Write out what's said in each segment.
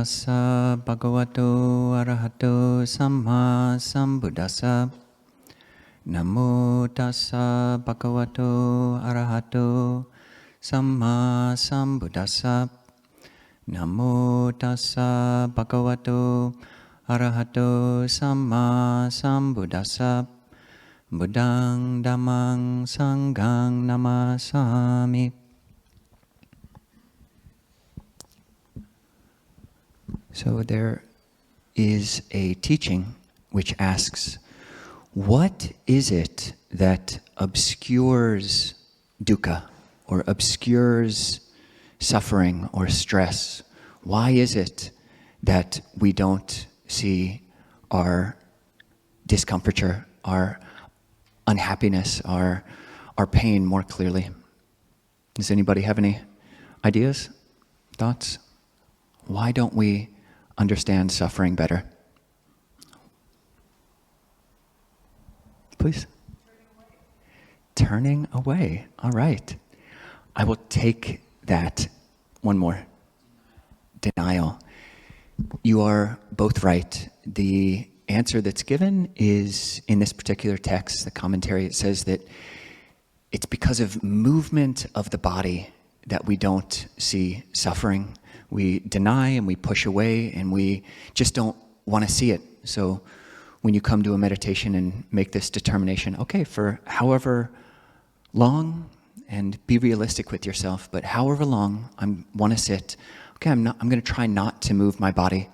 tassa bhagavato arahato samma sambuddhassa. Namo tassa bhagavato arahato samma sambuddhassa. Namo tassa bhagavato arahato samma sambuddhassa. Buddhang dhammang sanghang namasami. So there is a teaching which asks, what is it that obscures dukkha or obscures suffering or stress? Why is it that we don't see our discomforture, our unhappiness, our pain more clearly? Does anybody have any ideas, thoughts? Why don't we understand suffering better? Please. Turning away. All right. I will take that. One more. Denial. You are both right. The answer that's given is in this particular text, the commentary. It says that it's because of movement of the body that we don't see suffering. We deny and we push away and we just don't want to see it. So when you come to a meditation and make this determination, okay, for however long, and be realistic with yourself, but however long I want to sit, okay, I'm going to try not to move my body.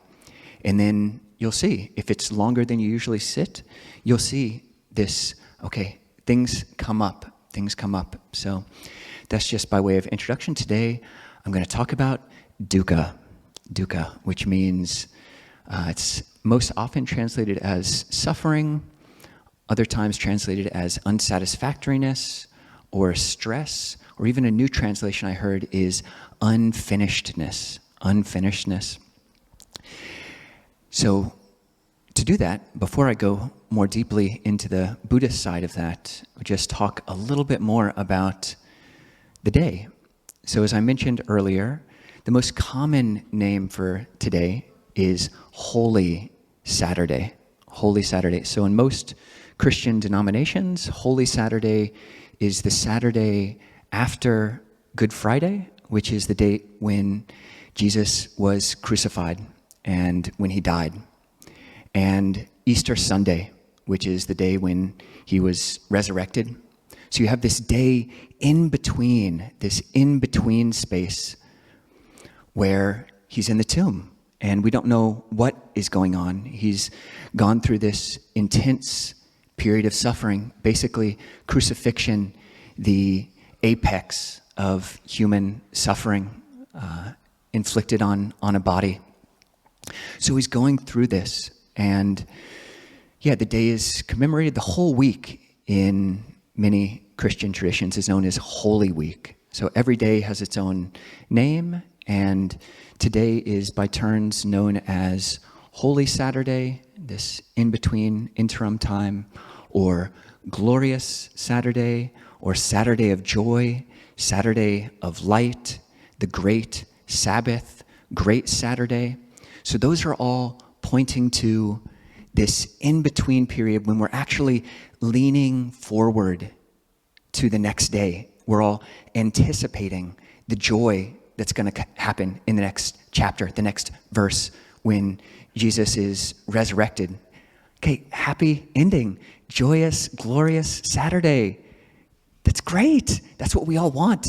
And then you'll see, if it's longer than you usually sit, you'll see this, okay, things come up. So that's just by way of introduction. Today, I'm going to talk about dukkha, which means it's most often translated as suffering, other times translated as unsatisfactoriness or stress, or even a new translation I heard is unfinishedness. So to do that, before I go more deeply into the Buddhist side of that, we'll just talk a little bit more about the day. So as I mentioned earlier, the most common name for today is Holy Saturday. Holy Saturday. So in most Christian denominations, Holy Saturday is the Saturday after Good Friday, which is the date when Jesus was crucified and when he died. And Easter Sunday, which is the day when he was resurrected. So you have this day in between, this in-between space where he's in the tomb and we don't know what is going on. He's gone through this intense period of suffering, basically crucifixion, the apex of human suffering inflicted on a body. So he's going through this, and the day is commemorated. The whole week in many Christian traditions is known as Holy Week. So every day has its own name, and today is by turns known as Holy Saturday, this in-between interim time, or Glorious Saturday, or Saturday of Joy, Saturday of Light, the Great Sabbath, Great Saturday. So those are all pointing to this in-between period when we're actually leaning forward to the next day. We're all anticipating the joy that's going to happen in the next chapter, the next verse, when Jesus is resurrected. Okay, happy ending, joyous, glorious Saturday. That's great. That's what we all want.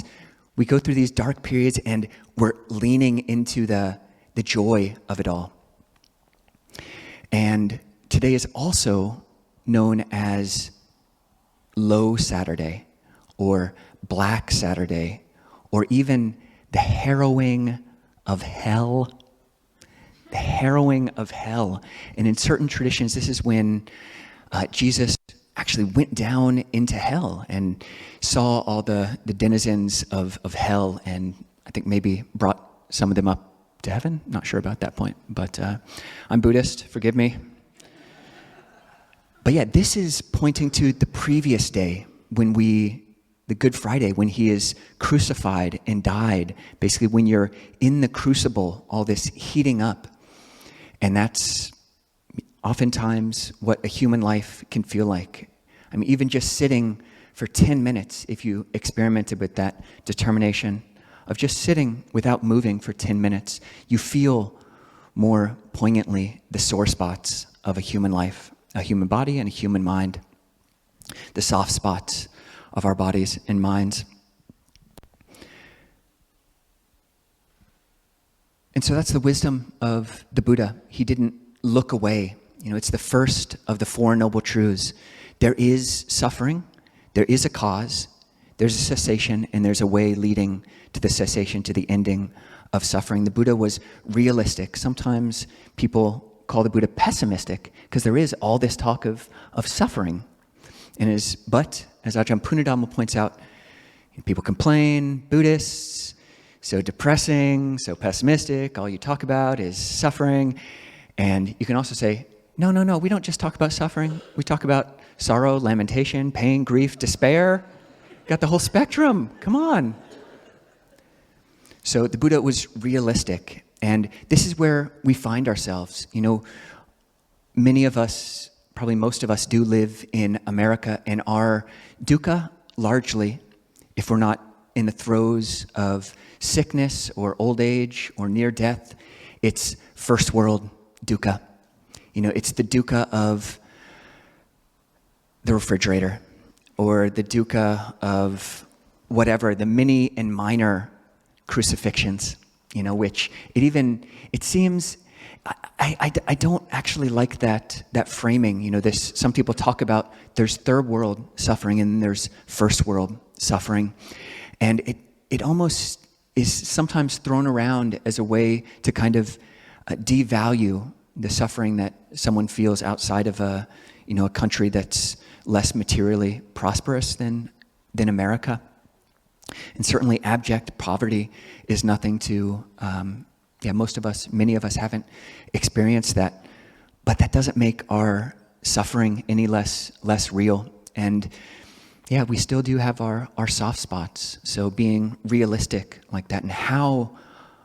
We go through these dark periods and we're leaning into the joy of it all. And today is also known as Low Saturday or Black Saturday, or even the harrowing of hell. The harrowing of hell. And in certain traditions, this is when Jesus actually went down into hell and saw all the denizens of hell, and I think maybe brought some of them up to heaven. Not sure about that point, but I'm Buddhist, forgive me. But this is pointing to the previous day when we the Good Friday, when he is crucified and died, basically when you're in the crucible, all this heating up. And that's oftentimes what a human life can feel like. I mean, even just sitting for 10 minutes, if you experimented with that determination of just sitting without moving for 10 minutes, you feel more poignantly the sore spots of a human life, a human body and a human mind, the soft spots of our bodies and minds. And so that's the wisdom of the Buddha. He didn't look away. It's the first of the Four Noble Truths. There is suffering, there is a cause, there's a cessation, and there's a way leading to the cessation, to the ending of suffering. The Buddha was realistic. Sometimes people call the Buddha pessimistic because there is all this talk of suffering. But as Ajahn Punadhamma points out, people complain, Buddhists, so depressing, so pessimistic, all you talk about is suffering. And you can also say, no, we don't just talk about suffering. We talk about sorrow, lamentation, pain, grief, despair. Got the whole spectrum, come on. So the Buddha was realistic, and this is where we find ourselves. Many of us, probably most of us, do live in America, and our dukkha, largely, if we're not in the throes of sickness or old age or near death, it's first world dukkha. It's the dukkha of the refrigerator, or the dukkha of whatever, the mini and minor crucifixions, which it seems, I don't actually like that framing. Some people talk about there's third world suffering and there's first world suffering. And it almost is sometimes thrown around as a way to kind of devalue the suffering that someone feels outside of a country that's less materially prosperous than America. And certainly abject poverty is nothing to, many of us haven't experienced that, but that doesn't make our suffering any less real. And we still do have our soft spots. So being realistic like that, and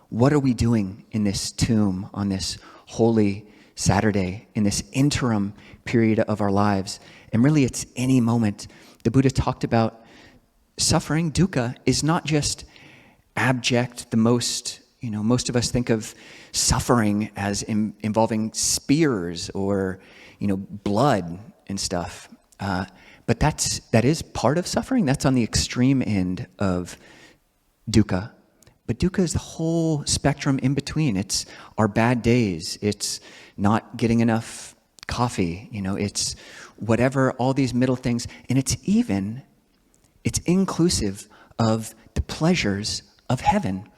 what are we doing in this tomb on this holy Saturday, in this interim period of our lives? And really it's any moment. The Buddha talked about suffering, dukkha, is not just abject. Most of us think of suffering as involving spears or, blood and stuff. But that is part of suffering. That's on the extreme end of dukkha. But dukkha is the whole spectrum in between. It's our bad days. It's not getting enough coffee. It's whatever, all these middle things. And it's inclusive of the pleasures of heaven.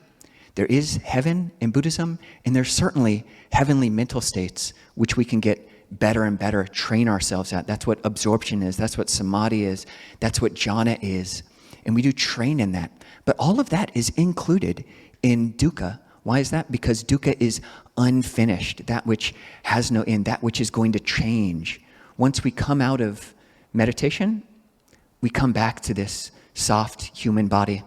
There is heaven in Buddhism, and there's certainly heavenly mental states, which we can get better and better, train ourselves at. That's what absorption is. That's what samadhi is. That's what jhana is. And we do train in that. But all of that is included in dukkha. Why is that? Because dukkha is unfinished, that which has no end, that which is going to change. Once we come out of meditation, we come back to this soft human body.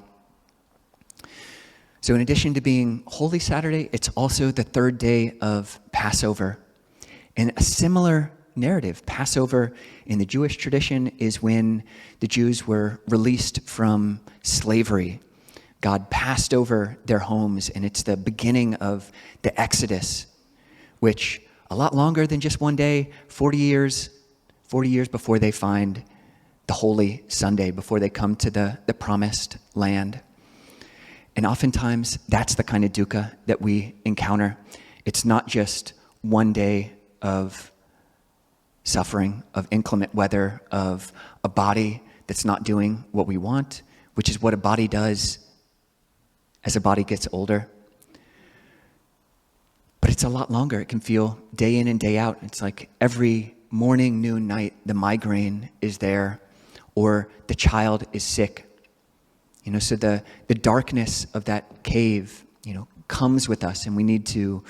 So in addition to being Holy Saturday, it's also the third day of Passover. And a similar narrative. Passover in the Jewish tradition is when the Jews were released from slavery. God passed over their homes, and it's the beginning of the Exodus, which a lot longer than just one day, 40 years before they find the Holy Sunday, before they come to the promised land. And oftentimes, that's the kind of dukkha that we encounter. It's not just one day of suffering, of inclement weather, of a body that's not doing what we want, which is what a body does as a body gets older. But it's a lot longer. It can feel day in and day out. It's like every morning, noon, night, the migraine is there, or the child is sick. So the darkness of that cave, comes with us, and we need to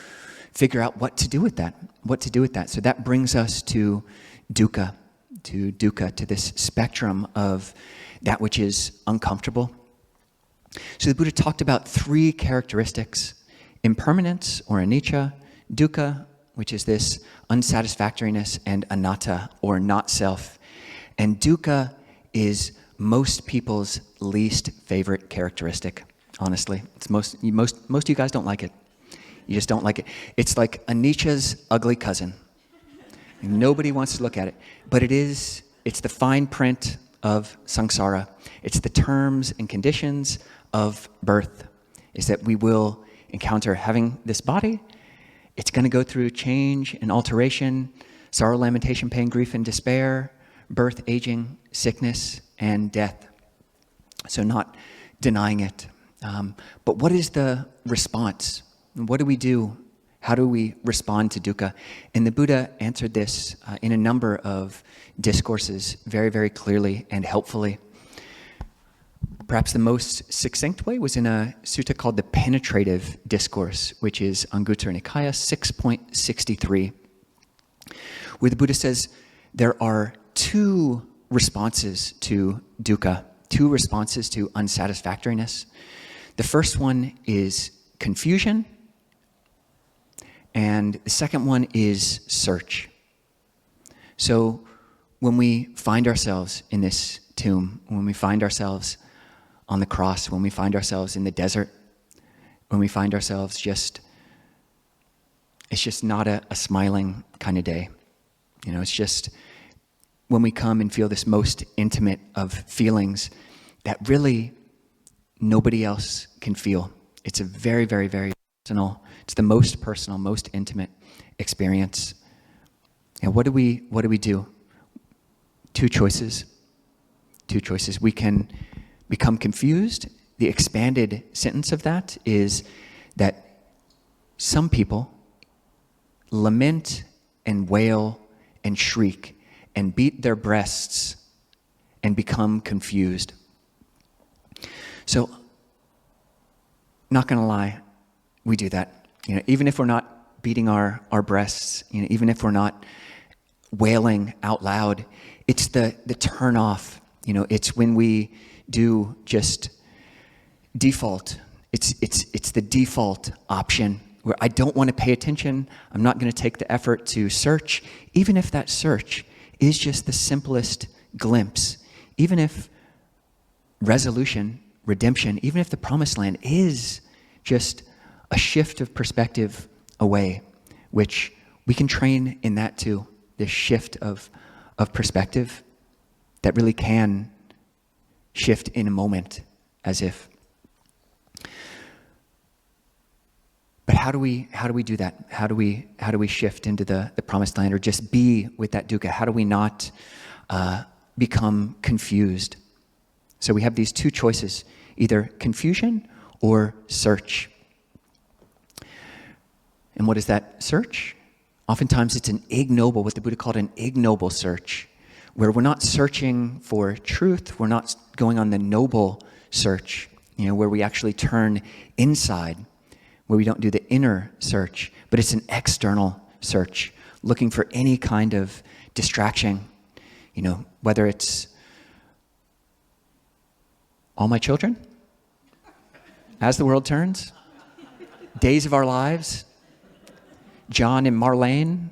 figure out what to do with that. So that brings us to dukkha, to dukkha, to this spectrum of that which is uncomfortable. So the Buddha talked about three characteristics: impermanence, or anicca; dukkha, which is this unsatisfactoriness; and anatta, or not self. And dukkha is most people's least favorite characteristic, honestly. It's most of you guys don't like it. You just don't like it. It's like anicca's ugly cousin. Nobody wants to look at it. But it's the fine print of samsara. It's the terms and conditions of birth. Is that we will encounter having this body. It's going to go through change and alteration, sorrow, lamentation, pain, grief, and despair, birth, aging, sickness, and death. So not denying it. But what is the response? What do we do? How do we respond to dukkha? And the Buddha answered this in a number of discourses very, very clearly and helpfully. Perhaps the most succinct way was in a sutta called the Penetrative Discourse, which is Anguttara Nikaya 6.63, where the Buddha says there are two responses to dukkha, two responses to unsatisfactoriness. The first one is confusion, and the second one is search. So when we find ourselves in this tomb, when we find ourselves on the cross, when we find ourselves in the desert, when we find ourselves it's just not a smiling kind of day. It's just when we come and feel this most intimate of feelings that really nobody else can feel. It's a very, very, very personal, it's the most personal, most intimate experience. And what do we do? Two choices. We can become confused. The expanded sentence of that is that some people lament and wail and shriek and beat their breasts and become confused. So, not going to lie, we do that. Even if we're not beating our breasts, even if we're not wailing out loud, it's the turn off. It's when we do just default. It's the default option where I don't want to pay attention. I'm not going to take the effort to search, even if that search is just the simplest glimpse. Even if resolution, redemption, even if the promised land is just a shift of perspective away, which we can train in that too, this shift of perspective that really can shift in a moment, as if. But how do we do that? How do we shift into the promised land, or just be with that dukkha? How do we not become confused? So we have these two choices, either confusion or search. And what is that search? Oftentimes it's an ignoble, what the Buddha called an ignoble search, where we're not searching for truth, we're not going on the noble search, where we actually turn inside, where we don't do the inner search, but it's an external search, looking for any kind of distraction, whether it's all my children, as the world turns, days of our lives, John and Marlene,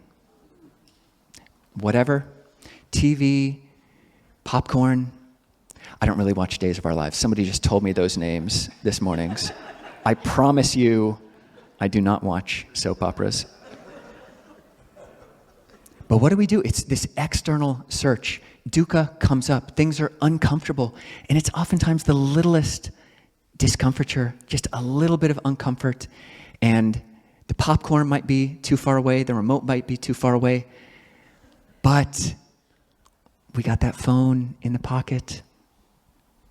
whatever, TV, popcorn. I don't really watch Days of Our Lives. Somebody just told me those names this morning. I promise you, I do not watch soap operas. But what do? It's this external search. Dukkha comes up. Things are uncomfortable. And it's oftentimes the littlest discomfiture, just a little bit of uncomfort. And the popcorn might be too far away. The remote might be too far away. But we got that phone in the pocket.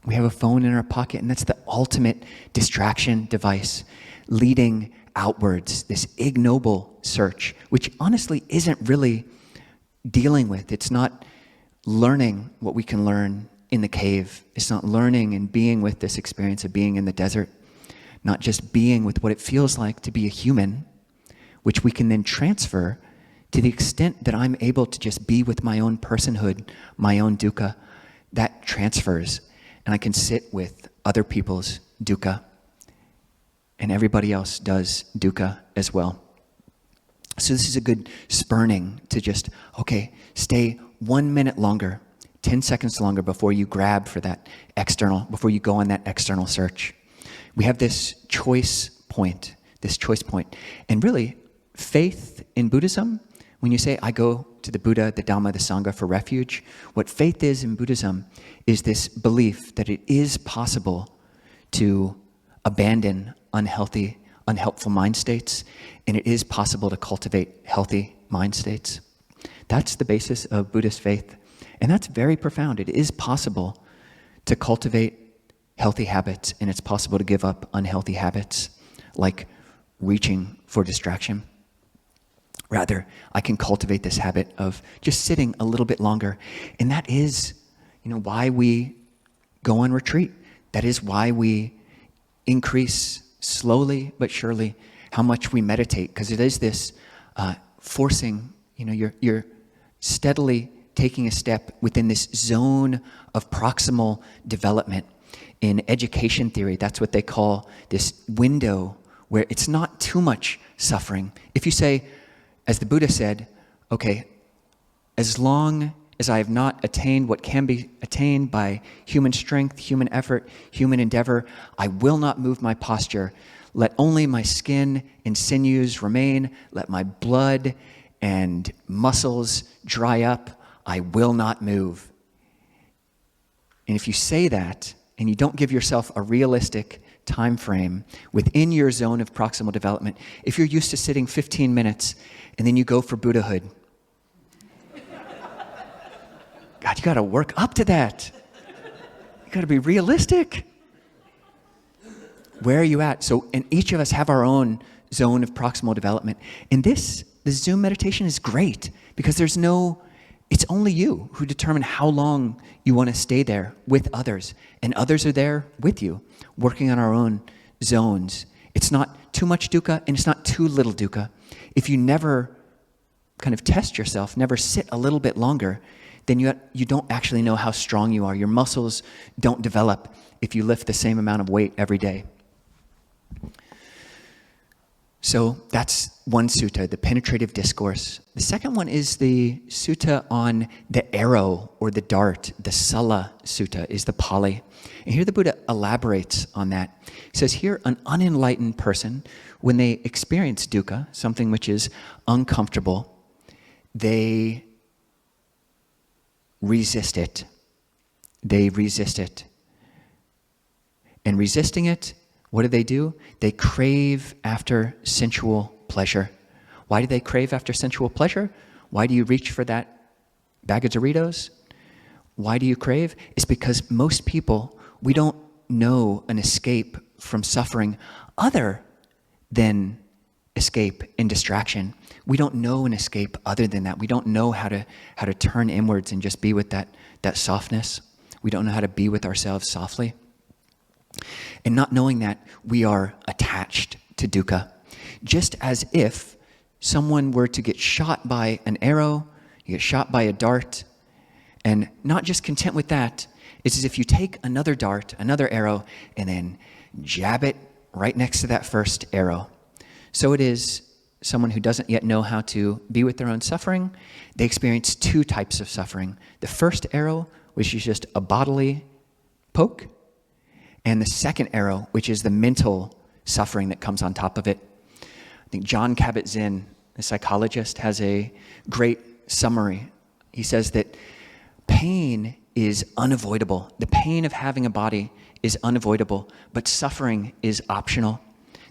We have a phone in our pocket, and that's the ultimate distraction device, leading outwards, this ignoble search, which honestly isn't really dealing with. It's not learning what we can learn in the cave. It's not learning and being with this experience of being in the desert, not just being with what it feels like to be a human, which we can then transfer To the extent that I'm able to just be with my own personhood, my own dukkha, that transfers. And I can sit with other people's dukkha. And everybody else does dukkha as well. So this is a good spurning to just, okay, stay 1 minute longer, 10 seconds longer before you grab for that external, before you go on that external search. We have this choice point. And really, faith in Buddhism, when you say, I go to the Buddha, the Dhamma, the Sangha for refuge, what faith is in Buddhism is this belief that it is possible to abandon unhelpful mind states, and it is possible to cultivate healthy mind states. That's the basis of Buddhist faith, and that's very profound. It is possible to cultivate healthy habits, and it's possible to give up unhealthy habits, like reaching for distraction. Rather, I can cultivate this habit of just sitting a little bit longer. And that is, why we go on retreat. That is why we increase slowly but surely how much we meditate. Because it is this forcing, you're steadily taking a step within this zone of proximal development. In education theory, that's what they call this window where it's not too much suffering. If you say, as the Buddha said, okay, as long as I have not attained what can be attained by human strength, human effort, human endeavor, I will not move my posture. Let only my skin and sinews remain. Let my blood and muscles dry up. I will not move. And if you say that, and you don't give yourself a realistic time frame within your zone of proximal development, if you're used to sitting 15 minutes and then you go for Buddhahood, God, you got to work up to that. You got to be realistic. Where are you at? So, and each of us have our own zone of proximal development. And the Zoom meditation is great because it's only you who determine how long you want to stay there with others. And others are there with you, working on our own zones. It's not too much dukkha and it's not too little dukkha. If you never kind of test yourself, never sit a little bit longer, then you don't actually know how strong you are. Your muscles don't develop if you lift the same amount of weight every day. So that's one sutta, the penetrative discourse. The second one is the sutta on the arrow or the dart. The Salla Sutta is the Pali. And here the Buddha elaborates on that. He says here, an unenlightened person, when they experience dukkha, something which is uncomfortable, they resist it. They resist it. And resisting it, what do? They crave after sensual pleasure. Why do they crave after sensual pleasure? Why do you reach for that bag of Doritos? Why do you crave? It's because most people, we don't know an escape from suffering other than escape and distraction. We don't know an escape other than that. We don't know how to turn inwards and just be with that softness. We don't know how to be with ourselves softly. And not knowing that, we are attached to dukkha. Just as if someone were to get shot by an arrow, you get shot by a dart, and not just content with that, it's as if you take another dart, another arrow, and then jab it right next to that first arrow. So it is someone who doesn't yet know how to be with their own suffering. They experience two types of suffering. The first arrow, which is just a bodily poke, and the second arrow, which is the mental suffering that comes on top of it. I think Jon Kabat-Zinn, the psychologist, has a great summary. He says that pain is unavoidable. The pain of having a body is unavoidable, but suffering is optional.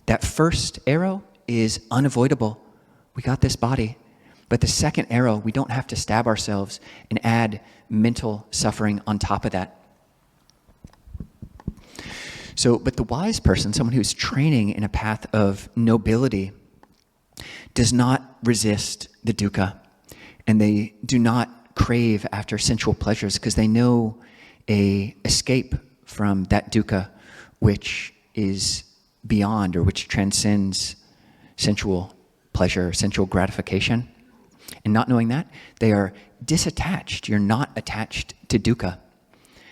That first arrow is unavoidable. We got this body. But the second arrow, we don't have to stab ourselves and add mental suffering on top of that. So, but the wise person, someone who's training in a path of nobility, does not resist the dukkha, and they do not crave after sensual pleasures because they know a escape from that dukkha which is beyond or which transcends sensual pleasure, sensual gratification. And not knowing that, they are disattached. You're not attached to dukkha.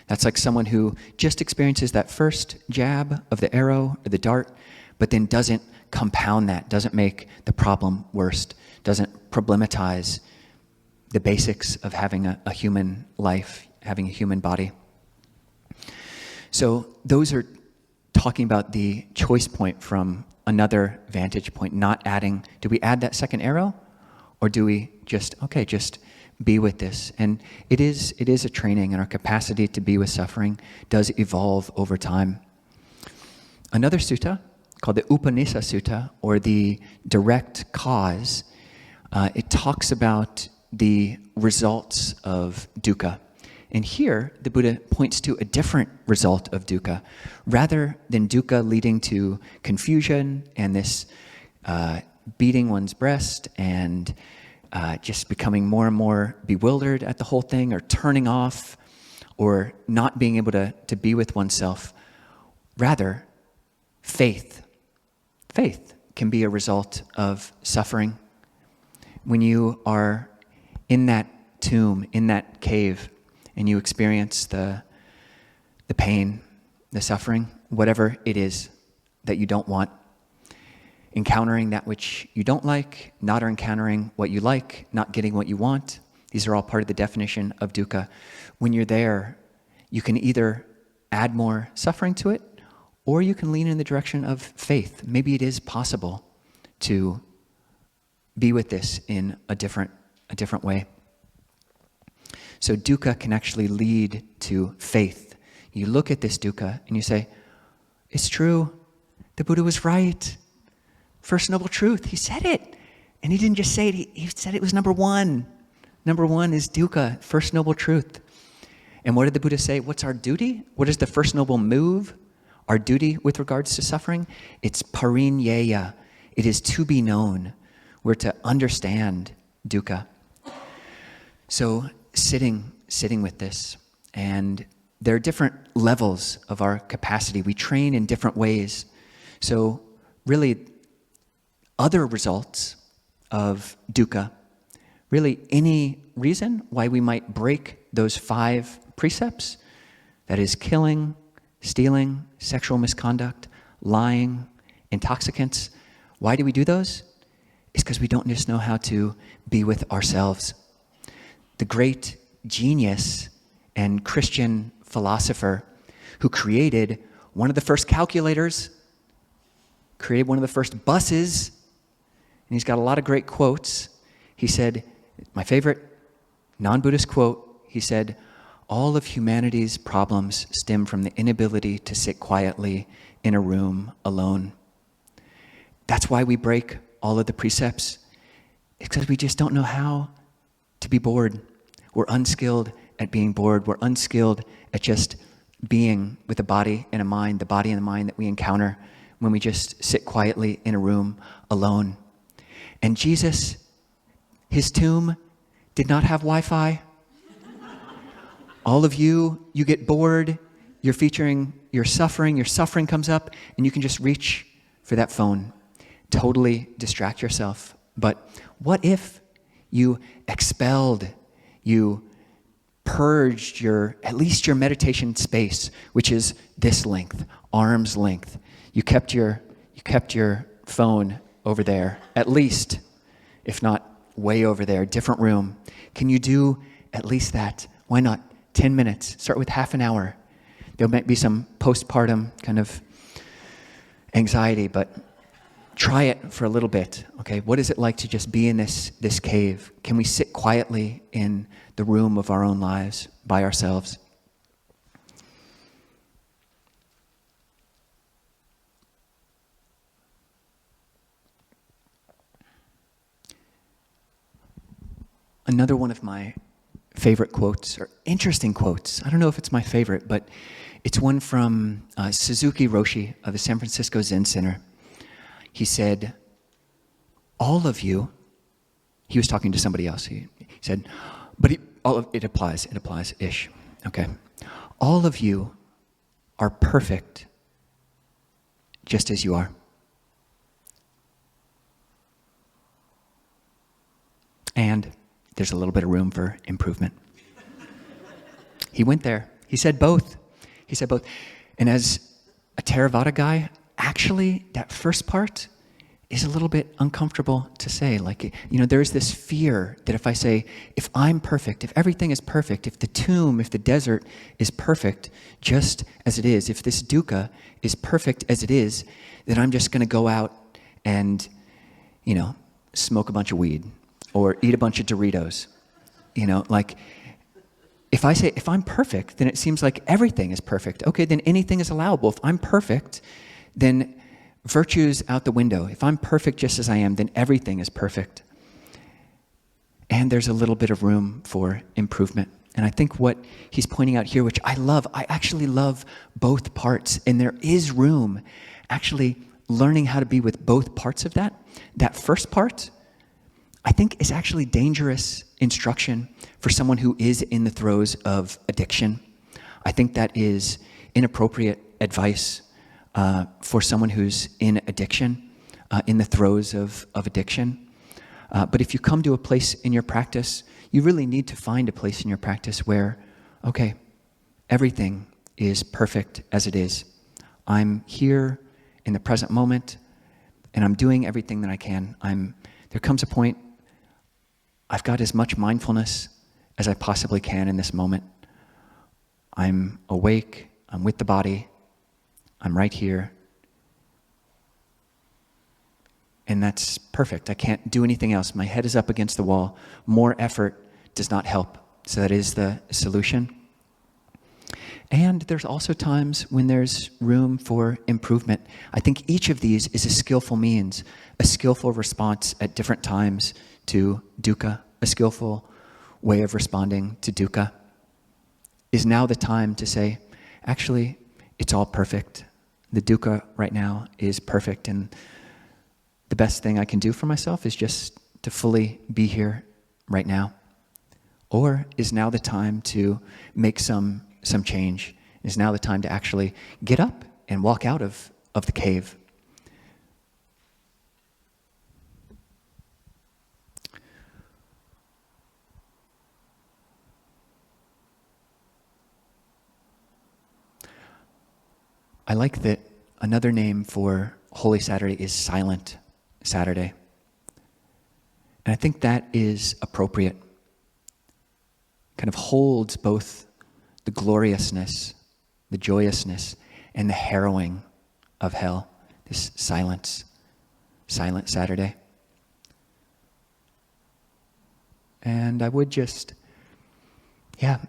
That's like someone who just experiences that first jab of the arrow or the dart, but then doesn't compound that, doesn't make the problem worse, doesn't problematize the basics of having a human life, having a human body. So those are talking about the choice point from another vantage point, not adding, do we add that second arrow? Or do we just be with this? And it is a training, and our capacity to be with suffering does evolve over time. Another sutta, called the Upanisa Sutta, or the direct cause, it talks about the results of dukkha. And here, the Buddha points to a different result of dukkha. Rather than dukkha leading to confusion and this beating one's breast and just becoming more and more bewildered at the whole thing, or turning off, or not being able to be with oneself. Rather, faith. Faith can be a result of suffering. When you are in that tomb, in that cave, and you experience the pain, the suffering, whatever it is that you don't want, encountering that which you don't like, not encountering what you like, not getting what you want, these are all part of the definition of dukkha. When you're there, you can either add more suffering to it, or you can lean in the direction of faith. Maybe it is possible to be with this in a different way. So dukkha can actually lead to faith. You look at this dukkha and you say, it's true, the Buddha was right. First noble truth, he said it. And he didn't just say it, he said it was number one. Number one is dukkha, first noble truth. And what did the Buddha say? What's our duty? What is the first noble move? Our duty with regards to suffering? It's parinyeya. It is to be known. We're to understand dukkha. So sitting with this, and there are different levels of our capacity. We train in different ways. So really, other results of dukkha, really any reason why we might break those 5 precepts, that is killing, stealing, sexual misconduct, lying, intoxicants. Why do we do those? It's because we don't just know how to be with ourselves. The great genius and Christian philosopher who created one of the first calculators, created one of the first buses, and he's got a lot of great quotes. He said, my favorite non-Buddhist quote, he said, all of humanity's problems stem from the inability to sit quietly in a room alone. That's why we break all of the precepts. It's because we just don't know how to be bored. We're unskilled at being bored. We're unskilled at just being with the body and the mind that we encounter when we just sit quietly in a room alone. And Jesus, his tomb did not have Wi-Fi. All of you get bored, you're featuring your suffering comes up, and you can just reach for that phone, totally distract yourself. But what if you expelled, you purged at least your meditation space, which is this length, arm's length. You kept your phone over there, at least, if not way over there, different room. Can you do at least that? Why not? 10 minutes. Start with half an hour. There might be some postpartum kind of anxiety, but try it for a little bit. Okay, what is it like to just be in this cave? Can we sit quietly in the room of our own lives by ourselves? Another one of my favorite quotes, or interesting quotes. I don't know if it's my favorite, but it's one from Suzuki Roshi of the San Francisco Zen Center. He said, all of you, he was talking to somebody else. He said, but it applies-ish. Okay. All of you are perfect just as you are. And there's a little bit of room for improvement. He went there. He said both. He said both. And as a theravada guy, actually, that first part is a little bit uncomfortable to say. Like, there's this fear that if I say, if I'm perfect, if everything is perfect, if the tomb, if the desert is perfect just as it is, if this dukkha is perfect as it is, then I'm just going to go out and, smoke a bunch of weed or eat a bunch of Doritos. If I say, if I'm perfect, then it seems like everything is perfect. Okay, then anything is allowable. If I'm perfect, then virtue's out the window. If I'm perfect just as I am, then everything is perfect. And there's a little bit of room for improvement. And I think what he's pointing out here, which I love, I actually love both parts. And there is room actually learning how to be with both parts of that. That first part, I think, is actually dangerous instruction for someone who is in the throes of addiction. I think that is inappropriate advice for someone who's in addiction, in the throes of addiction. But if you come to a place in your practice, you really need to find a place in your practice where, okay, everything is perfect as it is. I'm here in the present moment, and I'm doing everything that I can. There comes a point, I've got as much mindfulness as I possibly can in this moment. I'm awake, I'm with the body, I'm right here. And that's perfect. I can't do anything else. My head is up against the wall. More effort does not help. So that is the solution. And there's also times when there's room for improvement. I think each of these is a skillful means, a skillful response at different times to dukkha, a skillful way of responding to dukkha. Is now the time to say, actually, it's all perfect. The dukkha right now is perfect, and the best thing I can do for myself is just to fully be here right now. Or is now the time to make some change? Is now the time to actually get up and walk out of the cave? I like that another name for Holy Saturday is Silent Saturday. And I think that is appropriate. Kind of holds both the gloriousness, the joyousness, and the harrowing of hell. This Silent Saturday. And I would just,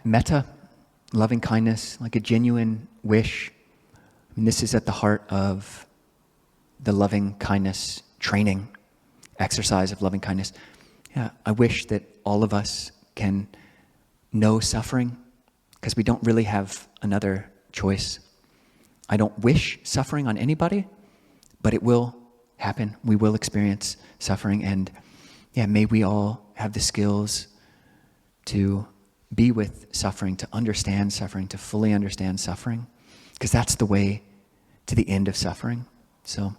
metta, loving kindness, like a genuine wish. And this is at the heart of the loving kindness training, exercise of loving kindness. I wish that all of us can know suffering, because we don't really have another choice. I don't wish suffering on anybody, but it will happen. We will experience suffering, and may we all have the skills to be with suffering, to understand suffering, to fully understand suffering, because that's the way to the end of suffering. So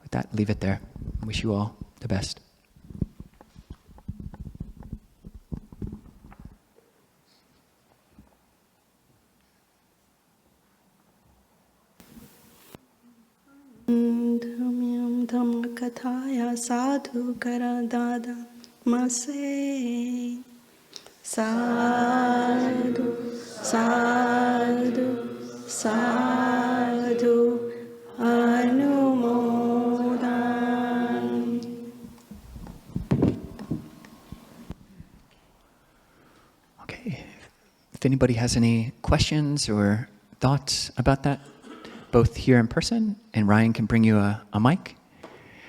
with that, leave it there. I wish you all the best. Dhamyam dhammakataya sadhu karadada mase sadhu sadhu sadhu anumodan. Okay, if anybody has any questions or thoughts about that, both here in person, and Ryan can bring you a mic.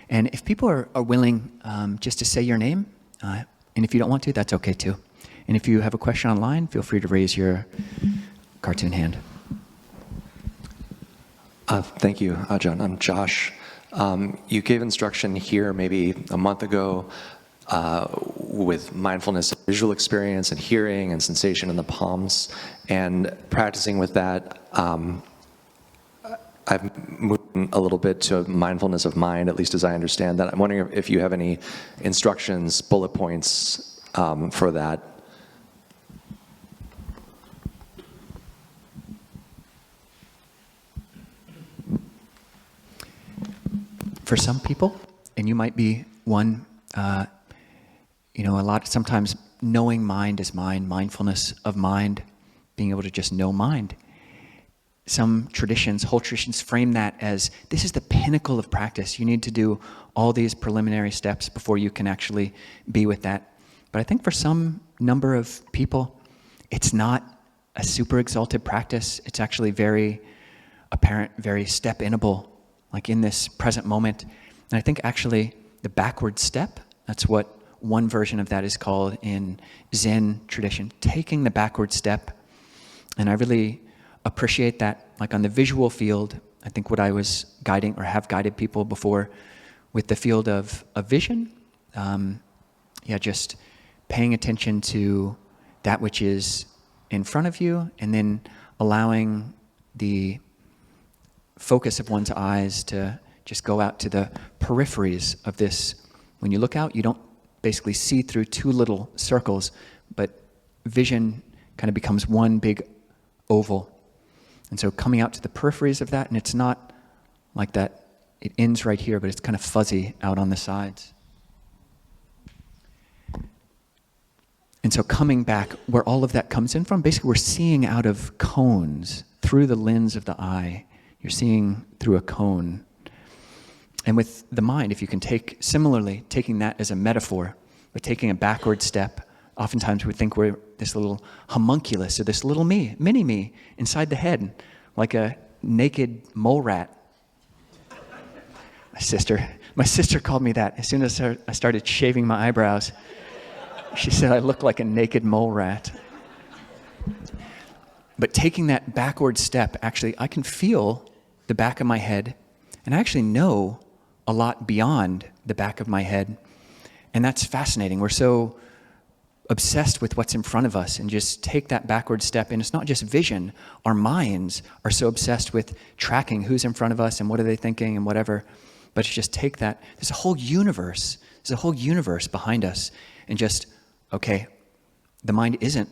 And if people are willing just to say your name, and if you don't want to, that's okay too. And if you have a question online, feel free to raise your cartoon hand. Thank you, Ajahn. I'm Josh. You gave instruction here maybe a month ago with mindfulness, visual experience, and hearing, and sensation in the palms. And practicing with that, I've moved a little bit to mindfulness of mind, at least as I understand that. I'm wondering if you have any instructions, bullet points for that. For some people, and you might be one, sometimes knowing mind is mind, mindfulness of mind, being able to just know mind. Some traditions, whole traditions, frame that as this is the pinnacle of practice. You need to do all these preliminary steps before you can actually be with that. But I think for some number of people, it's not a super exalted practice. It's actually very apparent, very step-inable, like in this present moment. And I think actually the backward step, that's what one version of that is called in Zen tradition, taking the backward step. And I really appreciate that, like on the visual field. I think what I was guiding or have guided people before with the field of vision, just paying attention to that which is in front of you, and then allowing the focus of one's eyes to just go out to the peripheries of this. When you look out, you don't basically see through two little circles, but vision kind of becomes one big oval. And so coming out to the peripheries of that, and it's not like that, it ends right here, but it's kind of fuzzy out on the sides. And so coming back where all of that comes in from, basically we're seeing out of cones through the lens of the eye. You're seeing through a cone. And with the mind, if you can taking that as a metaphor, but taking a backward step, oftentimes we think we're this little homunculus or this little mini me inside the head, like a naked mole rat. My sister called me that as soon as I started shaving my eyebrows. She said I look like a naked mole rat. But taking that backward step, actually, I can feel the back of my head, and I actually know a lot beyond the back of my head. And that's fascinating. We're so obsessed with what's in front of us, and just take that backward step. And it's not just vision. Our minds are so obsessed with tracking who's in front of us and what are they thinking and whatever. But to just take that, there's a whole universe. There's a whole universe behind us. And just, okay, the mind isn't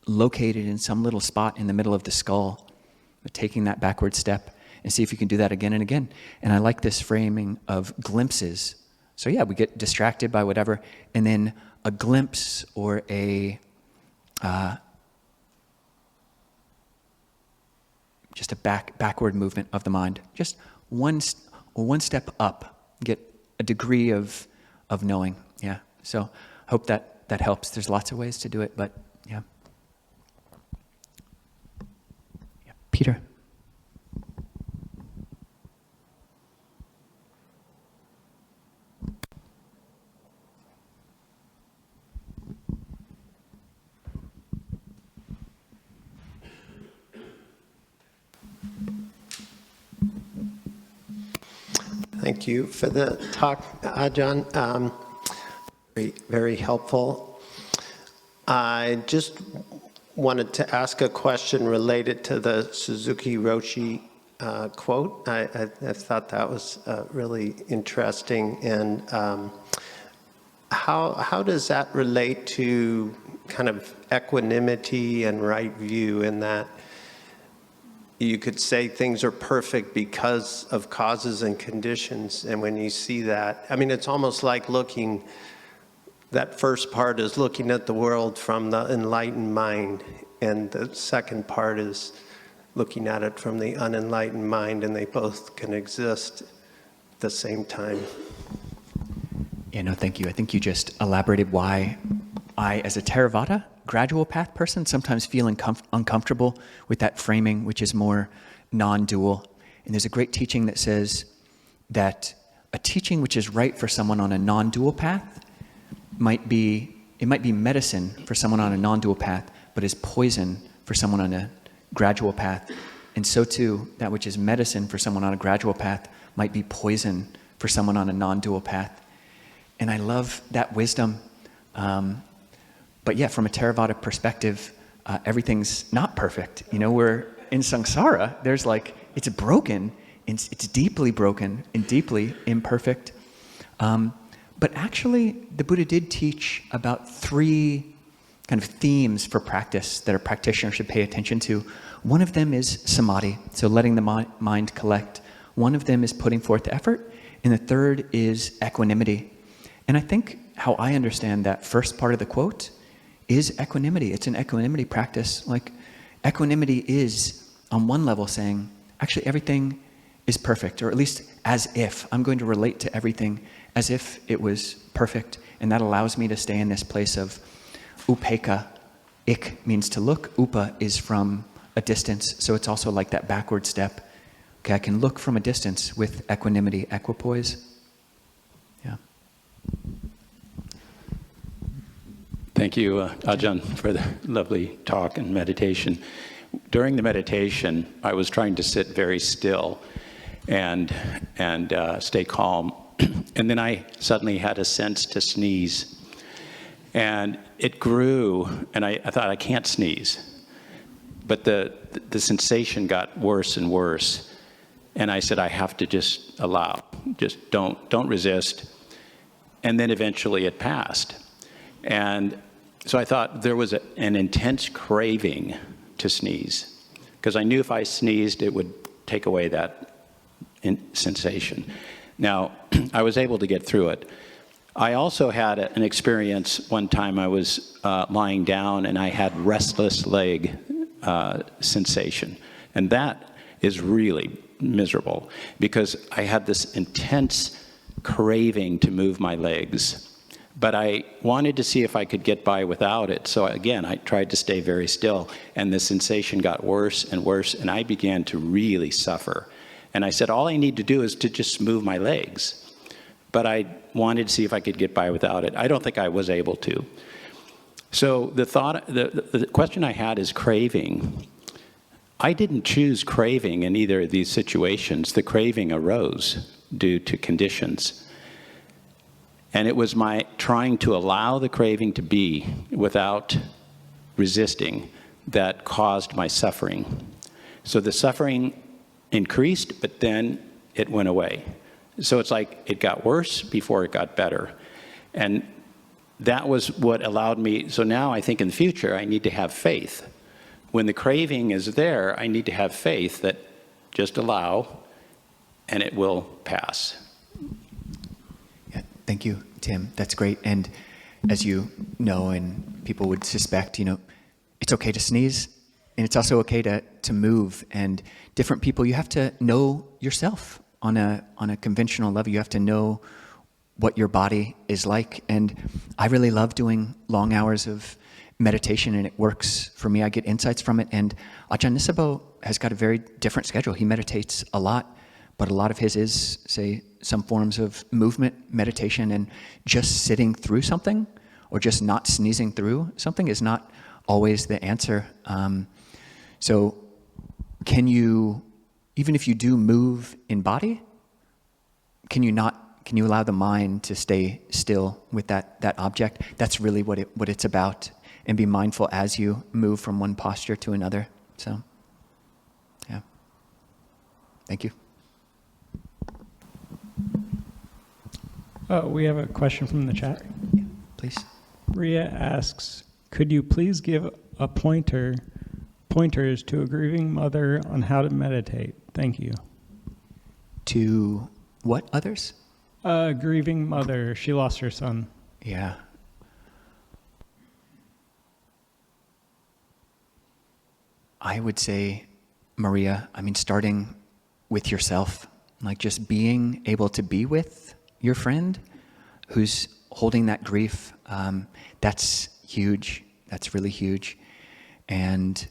located in some little spot in the middle of the skull. But taking that backward step and see if you can do that again and again. And I like this framing of glimpses. So yeah, we get distracted by whatever, and then a glimpse or just a backward movement of the mind. Just one step up, get a degree of knowing. Yeah. So hope that helps. There's lots of ways to do it, but yeah. Peter. Thank you for the talk, Ajahn. Very, very helpful. I just wanted to ask a question related to the Suzuki Roshi quote. I thought that was really interesting. And how does that relate to kind of equanimity and right view, in that you could say things are perfect because of causes and conditions? And when you see that, I mean, it's almost like that first part is looking at the world from the enlightened mind, and the second part is looking at it from the unenlightened mind, and they both can exist at the same time. Yeah, no, thank you. I think you just elaborated why I, as a theravada, gradual path person, sometimes feel uncomfortable with that framing, which is more non-dual. And there's a great teaching that says that a teaching which is right for someone on a non-dual path might be medicine for someone on a non-dual path, but is poison for someone on a gradual path. And so too, that which is medicine for someone on a gradual path might be poison for someone on a non-dual path. And I love that wisdom. But yeah, from a Theravada perspective, everything's not perfect. You know, we're in samsara, it's broken, it's deeply broken and deeply imperfect. But actually, the Buddha did teach about 3 kind of themes for practice that a practitioner should pay attention to. One of them is samadhi, so letting the mind collect. One of them is putting forth effort, and the third is equanimity. And I think how I understand that first part of the quote is equanimity. It's an equanimity practice. Like, equanimity is, on one level, saying, actually everything is perfect, or at least as if. I'm going to relate to everything as if it was perfect, and that allows me to stay in this place of upekkha. Ik means to look, upa is from a distance, so it's also like that backward step. Okay, I can look from a distance with equanimity, equipoise. Yeah. Thank you, Ajahn, for the lovely talk and meditation. During the meditation, I was trying to sit very still and stay calm. And then I suddenly had a sense to sneeze. And it grew, and I thought, I can't sneeze. But the sensation got worse and worse. And I said, I have to just allow, just don't resist. And then eventually it passed. And so I thought there was an intense craving to sneeze, because I knew if I sneezed, it would take away that sensation. Now, I was able to get through it. I also had an experience one time. I was lying down and I had restless leg sensation. And that is really miserable, because I had this intense craving to move my legs. But I wanted to see if I could get by without it. So again, I tried to stay very still, and the sensation got worse and worse, and I began to really suffer. And I said, all I need to do is to just move my legs. But I wanted to see if I could get by without it. I don't think I was able to. So the question I had is craving. I didn't choose craving in either of these situations. The craving arose due to conditions. And it was my trying to allow the craving to be without resisting that caused my suffering. So the suffering increased, but then it went away. So it's like it got worse before it got better. And that was what allowed me. So now I think in the future, I need to have faith. When the craving is there, I need to have faith that just allow and it will pass. Yeah, thank you, Tim. That's great. And as you know, and people would suspect, it's okay to sneeze, and it's also okay to move. And different people, you have to know yourself on a conventional level. You have to know what your body is like. And I really love doing long hours of meditation, and it works for me. I get insights from it. And Ajahn Nisabo has got a very different schedule. He meditates a lot, but a lot of his is, say, some forms of movement meditation, and just sitting through something or just not sneezing through something is not always the answer. So can you, even if you do move in body, can you allow the mind to stay still with that object? That's really what it's about. And be mindful as you move from one posture to another. So, yeah. Thank you. We have a question from the chat. Yeah, please. Ria asks, could you please give a pointers to a grieving mother on how to meditate? Thank you. To what others? A grieving mother. She lost her son. Yeah. I would say, Maria, starting with yourself, like just being able to be with your friend who's holding that grief, that's huge. That's really huge. And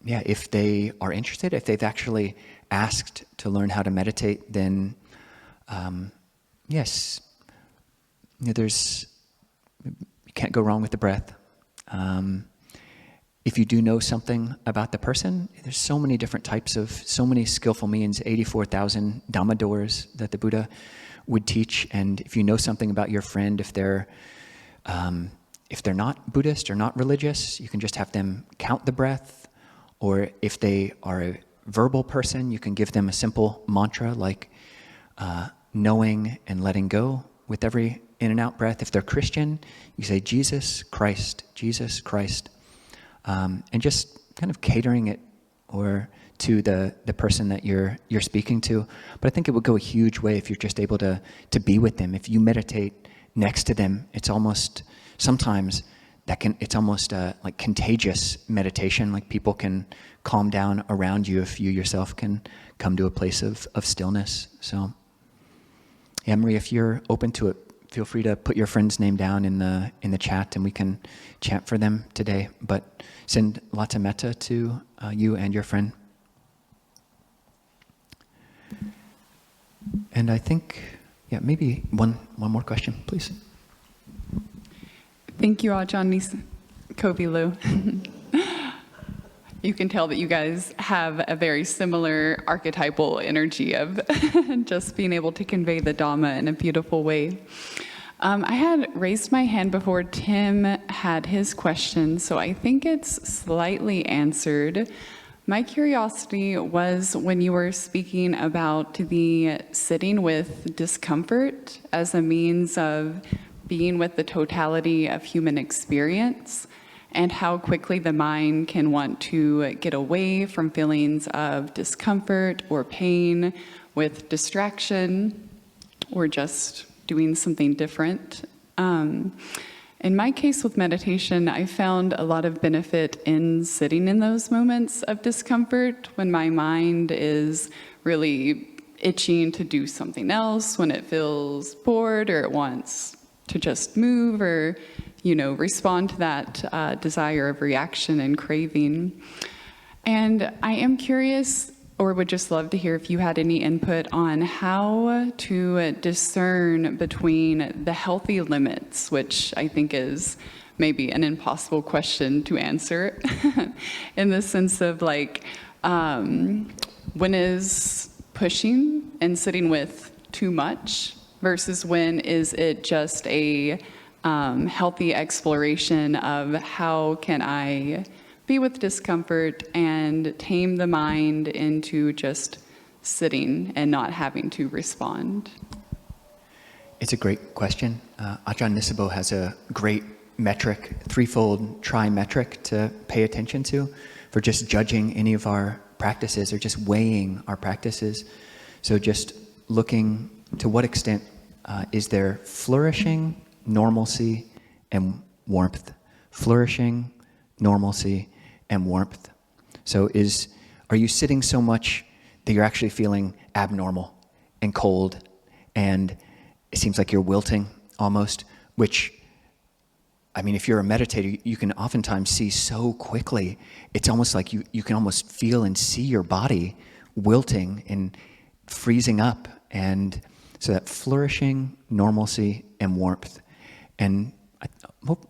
yeah, if they are interested, if they've actually asked to learn how to meditate, then yes, you can't go wrong with the breath. If you do know something about the person, there's so many different types of, so many skillful means, 84,000 Dhamma doors that the Buddha would teach. And if you know something about your friend, if they're not Buddhist or not religious, you can just have them count the breath. Or if they are verbal person, you can give them a simple mantra like knowing and letting go with every in and out breath. If they're Christian, you say Jesus Christ, Jesus Christ, and just kind of catering it or to the person that you're speaking to. But I think it would go a huge way if you're just able to be with them. If you meditate next to them, it's almost sometimes it's almost like contagious meditation. Like people can calm down around you if you yourself can come to a place of stillness. So, yeah, Marie, if you're open to it, feel free to put your friend's name down in the chat, and we can chant for them today. But send lots of metta to you and your friend. And I think, yeah, maybe one more question, please. Thank you, Ajahn Kovilo. You can tell that you guys have a very similar archetypal energy of just being able to convey the Dhamma in a beautiful way. I had raised my hand before Tim had his question, so I think it's slightly answered. My curiosity was when you were speaking about the sitting with discomfort as a means of being with the totality of human experience, and how quickly the mind can want to get away from feelings of discomfort or pain with distraction or just doing something different. In my case with meditation, I found a lot of benefit in sitting in those moments of discomfort when my mind is really itching to do something else, when it feels bored or it wants to just move or, respond to that desire of reaction and craving. And I am curious, or would just love to hear if you had any input on how to discern between the healthy limits, which I think is maybe an impossible question to answer, in the sense of like, when is pushing and sitting with too much versus when is it just a healthy exploration of how can I be with discomfort and tame the mind into just sitting and not having to respond? It's a great question. Ajahn Nisabo has a great metric, threefold tri-metric to pay attention to for just judging any of our practices or just weighing our practices. So just looking to what extent is there flourishing, normalcy, and warmth. Flourishing, normalcy, and warmth. So are you sitting so much that you're actually feeling abnormal and cold, and it seems like you're wilting almost, which, I mean, if you're a meditator, you can oftentimes see so quickly. It's almost like you can almost feel and see your body wilting and freezing up. And so that flourishing, normalcy, and warmth. And I hope,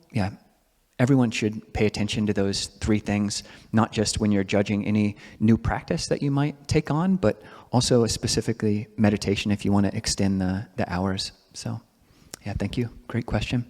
everyone should pay attention to those three things, not just when you're judging any new practice that you might take on, but also specifically meditation if you want to extend the hours. So, thank you. Great question.